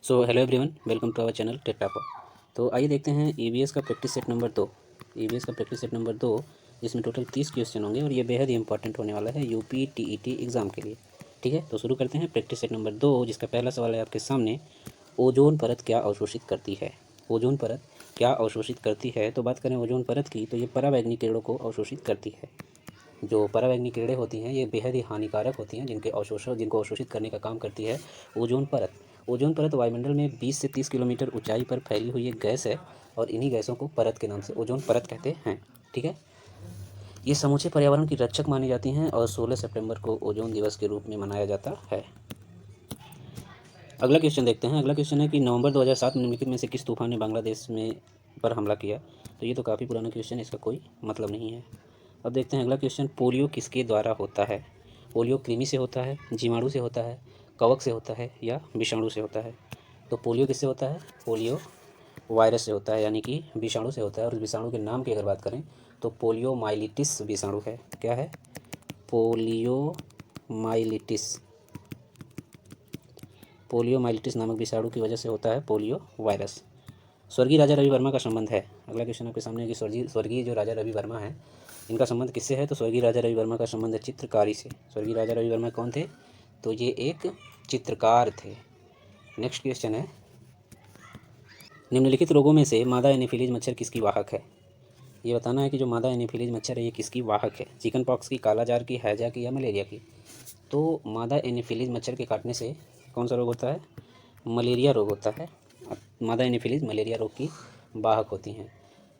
So hello everyone, welcome to our channel Tech Topper. तो आइए देखते हैं ईवीएस का प्रैक्टिस सेट नंबर 2। ईवीएस का प्रैक्टिस सेट नंबर 2, जिसमें टोटल 30 क्वेश्चन होंगे और ये बेहद ही इंपॉर्टेंट होने वाला है यूपी टीईटी एग्ज़ाम के लिए। ठीक है, तो शुरू करते हैं प्रैक्टिस सेट नंबर 2, जिसका पहला सवाल है आपके सामने। ओजोन परत क्या अवशोषित करती है? ओजोन परत क्या अवशोषित करती है? तो बात करें ओजोन परत की, तो ये पराबैंगनी किरणों को अवशोषित करती है। जो पराबैंगनी किरणें होती हैं ये बेहद ही हानिकारक होती हैं, जिनको अवशोषित करने का काम करती है ओजोन परत। ओजोन परत वायुमंडल में 20 से 30 किलोमीटर ऊंचाई पर फैली हुई एक गैस है और इन्हीं गैसों को परत के नाम से ओजोन परत कहते हैं। ठीक है, ये समूचे पर्यावरण की रक्षक मानी जाती हैं और 16 सितंबर को ओजोन दिवस के रूप में मनाया जाता है। अगला क्वेश्चन देखते हैं। अगला क्वेश्चन है कि नवंबर 2007 में निम्नलिखित में से किस तूफान ने बांग्लादेश में पर हमला किया? तो ये तो काफ़ी पुराना क्वेश्चन है, इसका कोई मतलब नहीं है। अब देखते हैं अगला क्वेश्चन। पोलियो किसके द्वारा होता है? पोलियो कृमि से होता है, जीवाणु से होता है, कवक से होता है या विषाणु से होता है? तो पोलियो किससे होता है? पोलियो वायरस से होता है, यानी कि विषाणु से होता है। और उस विषाणु के नाम की अगर बात करें तो पोलियो माइलिटिस विषाणु है। क्या है? Polio myelitis. पोलियो माइलिटिस नामक विषाणु की वजह से होता है पोलियो वायरस। स्वर्गीय राजा रवि वर्मा का संबंध है। अगला क्वेश्चन आपके सामने है कि स्वर्गीय जो राजा रवि वर्मा है, इनका संबंध किससे है? तो स्वर्गीय राजा रवि वर्मा का संबंध है चित्रकारी से। स्वर्गीय राजा रवि वर्मा कौन थे? तो ये एक चित्रकार थे। नेक्स्ट क्वेश्चन है, निम्नलिखित रोगों में से मादा एनोफिलीज मच्छर किसकी वाहक है? ये बताना है कि जो मादा एनोफिलीज मच्छर है ये किसकी वाहक है? चिकन पॉक्स की, कालाजार की, हैजा की या मलेरिया की? तो मादा एनोफिलीज मच्छर के काटने से कौन सा रोग होता है? मलेरिया रोग होता है। मादा एनोफिलीज मलेरिया रोग की वाहक होती हैं।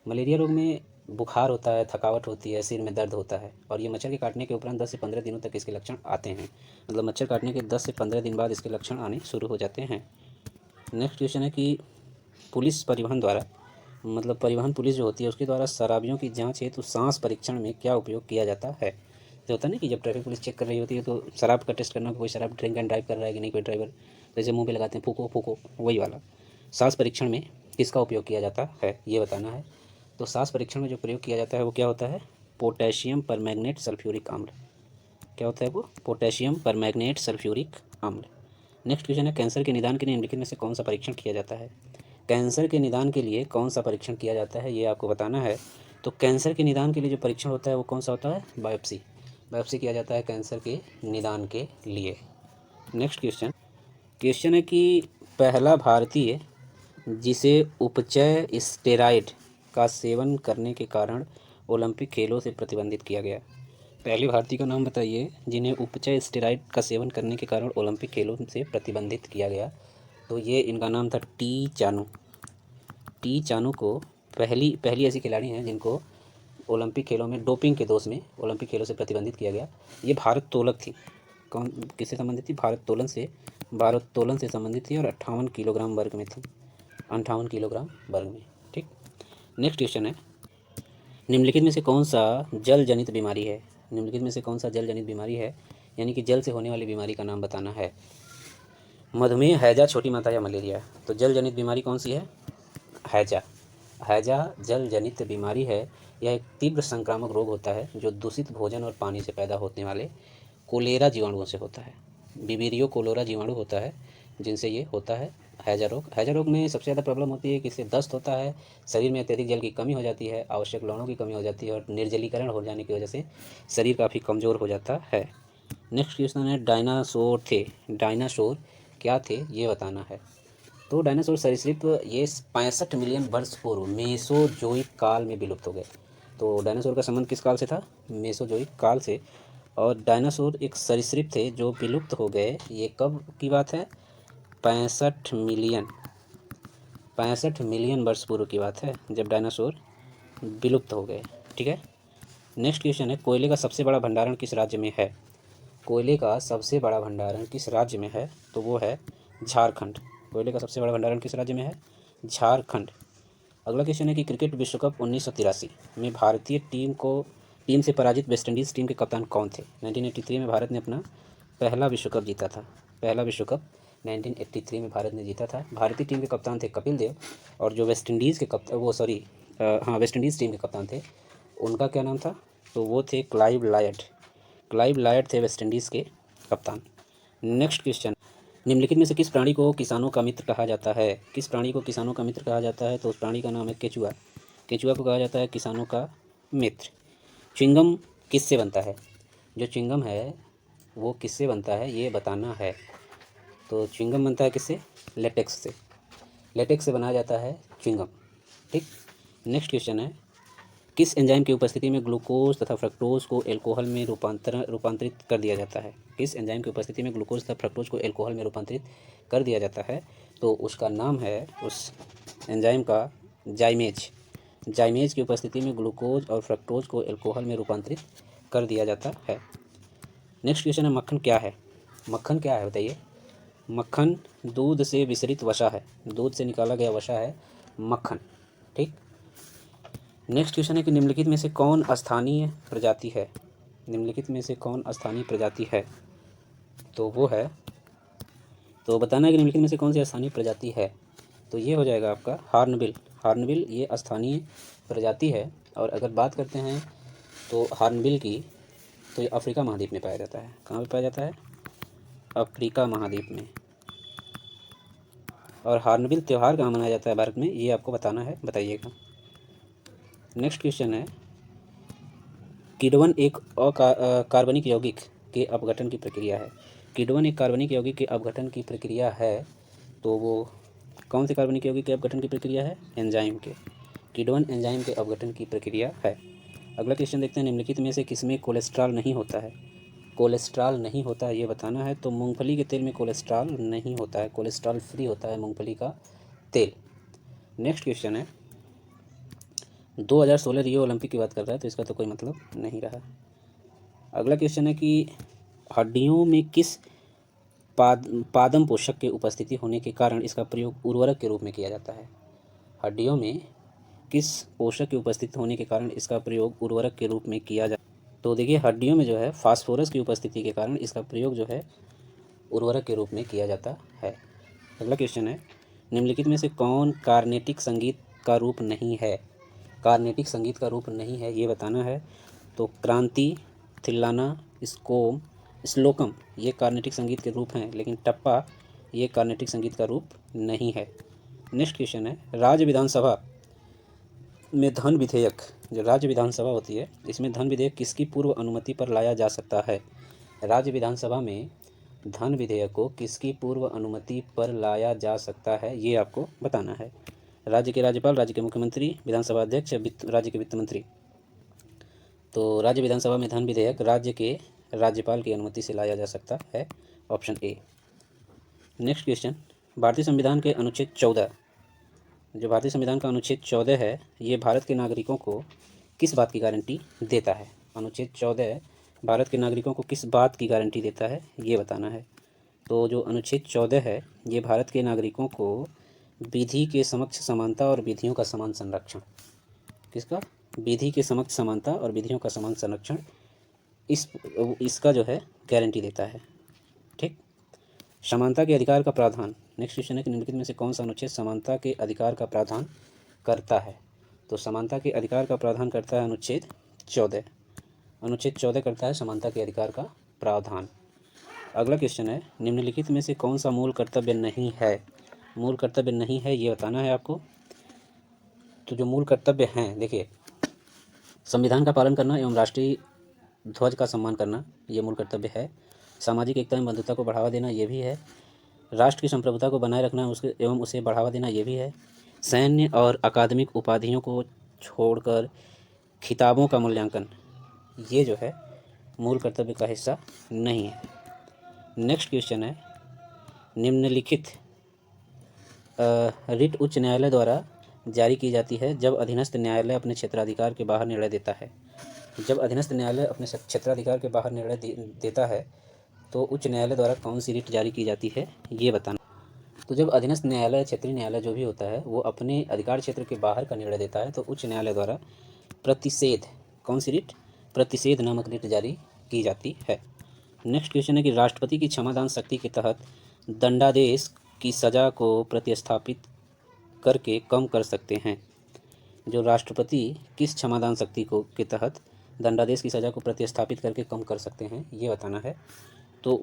मलेरिया रोग में बुखार होता है, थकावट होती है, सिर में दर्द होता है और ये मच्छर के काटने के उपरांत 10 से 15 दिनों तक इसके लक्षण आते हैं। मतलब मच्छर काटने के 10 से 15 दिन बाद इसके लक्षण आने शुरू हो जाते हैं। नेक्स्ट क्वेश्चन है कि पुलिस परिवहन द्वारा, मतलब परिवहन पुलिस जो होती है उसके द्वारा शराबियों की जांच हेतु सांस परीक्षण में क्या उपयोग किया जाता है? जो होता है ना कि जब ट्रैफिक पुलिस चेक कर रही होती है तो शराब का टेस्ट करना, कोई शराब ड्रिंक एंड ड्राइव कर रहा है कि नहीं कोई ड्राइवर, जैसे मुंह पे लगाते हैं फूको फूको, वही वाला। सांस परीक्षण में किसका उपयोग किया जाता है ये बताना है। तो सांस परीक्षण में जो प्रयोग किया जाता है वो क्या होता है? पोटेशियम परमैंगनेट सल्फ्यूरिक अम्ल। क्या होता है वो? पोटेशियम परमैंगनेट सल्फ्यूरिक अम्ल। नेक्स्ट क्वेश्चन है, कैंसर के निदान के लिए निम्नलिखित में से कौन सा परीक्षण किया जाता है? कैंसर के निदान के लिए कौन सा परीक्षण किया जाता है ये आपको बताना है। तो कैंसर के निदान के लिए जो परीक्षण होता है वो कौन सा होता है? बायोप्सी। बायोप्सी किया जाता है कैंसर के निदान के लिए। नेक्स्ट क्वेश्चन, क्वेश्चन है कि पहला भारतीय जिसे उपचय स्टेरॉइड का सेवन करने के कारण ओलंपिक खेलों से प्रतिबंधित किया गया। पहले भारतीय का नाम बताइए जिन्हें उपचय स्टेरॉइड का सेवन करने के कारण ओलंपिक खेलों से प्रतिबंधित किया गया। तो ये इनका नाम था टी चानू। टी चानू को पहली ऐसी खिलाड़ी हैं जिनको ओलंपिक खेलों में डोपिंग के दोष में ओलंपिक खेलों से प्रतिबंधित किया गया। ये भारोत्तोलक थी। कौन किससे संबंधित थी? भारोत्तोलन से संबंधित थी और 58 किलोग्राम वर्ग में थी। 58 किलोग्राम वर्ग में। ठीक। नेक्स्ट क्वेश्चन है, निम्नलिखित में से कौन सा जल जनित बीमारी है? निम्नलिखित में से कौन सा जल जनित बीमारी है, यानी कि जल से होने वाली बीमारी का नाम बताना है। मधुमेह, हैजा, छोटी माता या मलेरिया? तो जल जनित बीमारी कौन सी है? हैजा। हैजा जल जनित बीमारी है। यह एक तीव्र संक्रामक रोग होता है जो दूषित भोजन और पानी से पैदा होने वाले कोलेरा जीवाणुओं से होता है। बिबेरियो कोलेरा जीवाणु होता है जिनसे ये होता है हैजा रोग। हैजा रोग में सबसे ज़्यादा प्रॉब्लम होती है कि इससे दस्त होता है, शरीर में अत्यधिक जल की कमी हो जाती है, आवश्यक लवणों की कमी हो जाती है और निर्जलीकरण हो जाने की वजह से शरीर काफ़ी कमज़ोर हो जाता है। नेक्स्ट क्वेश्चन है, डायनासोर थे। डायनासोर क्या थे ये बताना है। तो डायनासोर सरीसृप ये 65 मिलियन वर्ष पूर्व मेसोजोइक काल में विलुप्त हो गए। तो डायनासोर का संबंध किस काल से था? मेसोजोइक काल से। और डायनासोर एक सरीसृप थे जो विलुप्त हो गए। ये कब की बात है? 65 मिलियन वर्ष पूर्व की बात है जब डायनासोर विलुप्त हो गए। ठीक है। नेक्स्ट क्वेश्चन है, कोयले का सबसे बड़ा भंडारण किस राज्य में है? कोयले का सबसे बड़ा भंडारण किस राज्य में है? तो वो है झारखंड। कोयले का सबसे बड़ा भंडारण किस राज्य में है? झारखंड। अगला क्वेश्चन है कि क्रिकेट विश्व कप 1983 में भारतीय टीम से पराजित वेस्टइंडीज़ टीम के कप्तान कौन थे? 1983 में भारत ने अपना पहला विश्व कप जीता था। पहला विश्व कप 1983 में भारत ने जीता था। भारतीय टीम के कप्तान थे कपिल देव और जो वेस्टइंडीज़ के वेस्टइंडीज़ टीम के कप्तान थे उनका क्या नाम था? तो वो थे क्लाइव लायड। क्लाइव लायड थे वेस्टइंडीज़ के कप्तान। नेक्स्ट क्वेश्चन, निम्नलिखित में से किस प्राणी को किसानों का मित्र कहा जाता है? किस प्राणी को किसानों का मित्र कहा जाता है? तो उस प्राणी का नाम है केचुआ। केचुआ को कहा जाता है किसानों का मित्र। च्युइंगम किससे बनता है? जो च्युइंगम है वो किससे बनता है ये बताना है। तो च्युइंगम बनता है किससे? लेटेक्स से। लेटेक्स से बनाया जाता है च्युइंगम। ठीक। नेक्स्ट क्वेश्चन है, किस एंजाइम की उपस्थिति में ग्लूकोज तथा फ्रक्टोज को एल्कोहल में रूपांतरित कर दिया जाता है? किस एंजाइम की उपस्थिति में ग्लूकोज तथा फ्रक्टोज को एल्कोहल में रूपांतरित कर दिया जाता है? तो उसका नाम है उस एंजाइम का जाइमेज। जाइमेज की उपस्थिति में ग्लूकोज और फ्रक्टोज को एल्कोहल में रूपांतरित कर दिया जाता है। नेक्स्ट क्वेश्चन है, मक्खन क्या है? मक्खन क्या है बताइए? मक्खन दूध से विसरित वसा है। दूध से निकाला गया वसा है मक्खन। ठीक। नेक्स्ट क्वेश्चन है कि निम्नलिखित में से कौन स्थानीय प्रजाति है? निम्नलिखित में से कौन स्थानीय प्रजाति है? तो वो है, तो बताना है कि निम्नलिखित में से कौन सी स्थानीय प्रजाति है। तो ये हो जाएगा आपका हॉर्नबिल। हॉर्नबिल ये स्थानीय प्रजाति है। और अगर बात करते हैं तो हॉर्नबिल की, तो ये अफ्रीका महाद्वीप में पाया जाता है। कहाँ पे पाया जाता है? अफ्रीका महाद्वीप में। और हॉर्नबिल त्यौहार कहाँ मनाया जाता है भारत में, ये आपको बताना है, बताइएगा। नेक्स्ट क्वेश्चन है, किण्वन एक कार्बनिक यौगिक के अपघटन की प्रक्रिया है। किण्वन एक कार्बनिक यौगिक के अपघटन की प्रक्रिया है। तो वो कौन से कार्बनिक यौगिक के अपघटन की प्रक्रिया है? एंजाइम के। किण्वन एंजाइम के अपघटन की प्रक्रिया है। अगला क्वेश्चन देखते हैं, निम्नलिखित में से किसमें कोलेस्ट्रॉल नहीं होता है? कोलेस्ट्रॉल नहीं होता है ये बताना है। तो मूंगफली के तेल में कोलेस्ट्रॉल नहीं होता है। कोलेस्ट्रॉल फ्री होता है मूंगफली का तेल। नेक्स्ट क्वेश्चन है, 2016 रियो ओलंपिक की बात कर रहा है, तो इसका तो कोई मतलब नहीं रहा। अगला क्वेश्चन है कि हड्डियों में किस पादम पोषक के उपस्थिति होने के कारण इसका प्रयोग उर्वरक के रूप में किया जाता है? हड्डियों में किस पोषक की उपस्थिति होने के कारण इसका प्रयोग उर्वरक के रूप में किया जाता है? तो देखिए, हड्डियों में जो है फास्फोरस की उपस्थिति के कारण इसका प्रयोग जो है उर्वरक के रूप में किया जाता है। अगला क्वेश्चन है, निम्नलिखित में से कौन कार्नेटिक संगीत का रूप नहीं है? कार्नेटिक संगीत का रूप नहीं है ये बताना है। तो क्रांति, थिल्लाना, स्कोम, श्लोकम ये कार्नेटिक संगीत के रूप हैं, लेकिन टप्पा ये कार्नेटिक संगीत का रूप नहीं है। नेक्स्ट क्वेश्चन है, राज्य विधानसभा में धन विधेयक, जो राज्य विधानसभा होती है इसमें धन विधेयक किसकी पूर्व अनुमति पर लाया जा सकता है? राज्य विधानसभा में धन विधेयक को किसकी पूर्व अनुमति पर लाया जा सकता है ये आपको बताना है। राज्य के राज्यपाल, राज्य के मुख्यमंत्री, विधानसभा अध्यक्ष, राज्य के वित्त मंत्री। तो राज्य विधानसभा में धन विधेयक राज्य के राज्यपाल की अनुमति से लाया जा सकता है, ऑप्शन ए। नेक्स्ट क्वेश्चन, भारतीय संविधान के अनुच्छेद 14, जो भारतीय संविधान का अनुच्छेद 14 है, ये भारत के नागरिकों को किस बात की गारंटी देता है? अनुच्छेद 14 भारत के नागरिकों को किस बात की गारंटी देता है ये बताना है। तो जो अनुच्छेद 14 है ये भारत के नागरिकों को विधि के समक्ष समानता और विधियों का समान संरक्षण, किसका? विधि के समक्ष समानता और विधियों का समान संरक्षण, इसका जो है गारंटी देता है। ठीक। समानता के अधिकार का प्रावधान। नेक्स्ट क्वेश्चन है कि निम्नलिखित में से कौन सा अनुच्छेद समानता के अधिकार का प्रावधान करता है? तो समानता के अधिकार का प्रावधान करता है अनुच्छेद 14। अनुच्छेद 14 करता है समानता के अधिकार का प्रावधान। अगला क्वेश्चन है, निम्नलिखित में से कौन सा मूल कर्तव्य नहीं है? मूल कर्तव्य नहीं है ये बताना है आपको। तो जो मूल कर्तव्य हैं, देखिए, संविधान का पालन करना एवं राष्ट्रीय ध्वज का सम्मान करना ये मूल कर्तव्य है। सामाजिक एकता एवं बंधुता को बढ़ावा देना ये भी है। राष्ट्र की संप्रभुता को बनाए रखना उसके एवं उसे बढ़ावा देना ये भी है। सैन्य और अकादमिक उपाधियों को छोड़कर खिताबों का मूल्यांकन ये जो है मूल कर्तव्य का हिस्सा नहीं है। नेक्स्ट क्वेश्चन है, निम्नलिखित रिट उच्च न्यायालय द्वारा जारी की जाती है जब अधीनस्थ न्यायालय अपने क्षेत्राधिकार के बाहर निर्णय देता है। जब अधीनस्थ न्यायालय अपने क्षेत्राधिकार के बाहर निर्णय देता है तो उच्च न्यायालय द्वारा कौन सी रिट जारी की जाती है ये बताना। तो जब अधीनस्थ न्यायालय, क्षेत्रीय न्यायालय जो भी होता है वो अपने अधिकार क्षेत्र के बाहर का निर्णय देता है तो उच्च न्यायालय द्वारा प्रतिषेध, कौन सी रिट? प्रतिषेध नामक रिट जारी की जाती है। नेक्स्ट क्वेश्चन है कि राष्ट्रपति की क्षमादान शक्ति के तहत दंडादेश की सज़ा को प्रतिस्थापित करके कम कर सकते हैं। जो राष्ट्रपति किस क्षमादान शक्ति को के तहत दंडादेश की सज़ा को प्रतिस्थापित करके कम कर सकते हैं ये बताना है। तो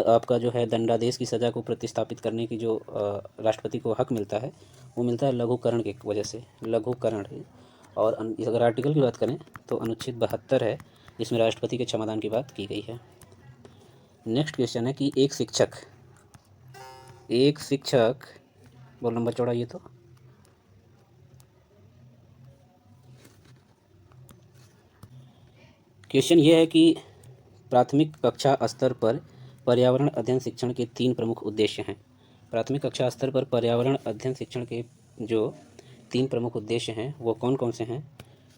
आपका जो है दंडादेश की सज़ा को प्रतिस्थापित करने की जो राष्ट्रपति को हक मिलता है, वो मिलता है लघुकरण की वजह से, लघुकरण। और अगर आर्टिकल की बात करें तो अनुच्छेद 72 है, इसमें राष्ट्रपति के क्षमादान की बात की गई है। नेक्स्ट क्वेश्चन है कि एक शिक्षक बोल नंबर चौड़ा ये तो क्वेश्चन ये है कि प्राथमिक कक्षा स्तर पर पर्यावरण अध्ययन शिक्षण के 3 प्रमुख उद्देश्य हैं। प्राथमिक कक्षा स्तर पर पर्यावरण अध्ययन शिक्षण के जो 3 प्रमुख उद्देश्य हैं वो कौन कौन से हैं?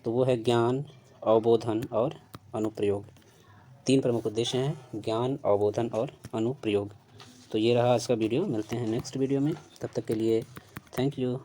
तो वो है ज्ञान, अवबोधन और अनुप्रयोग। 3 प्रमुख उद्देश्य हैं, ज्ञान, अवबोधन और अनुप्रयोग। तो ये रहा आज का वीडियो, मिलते हैं नेक्स्ट वीडियो में, तब तक के लिए थैंक यू।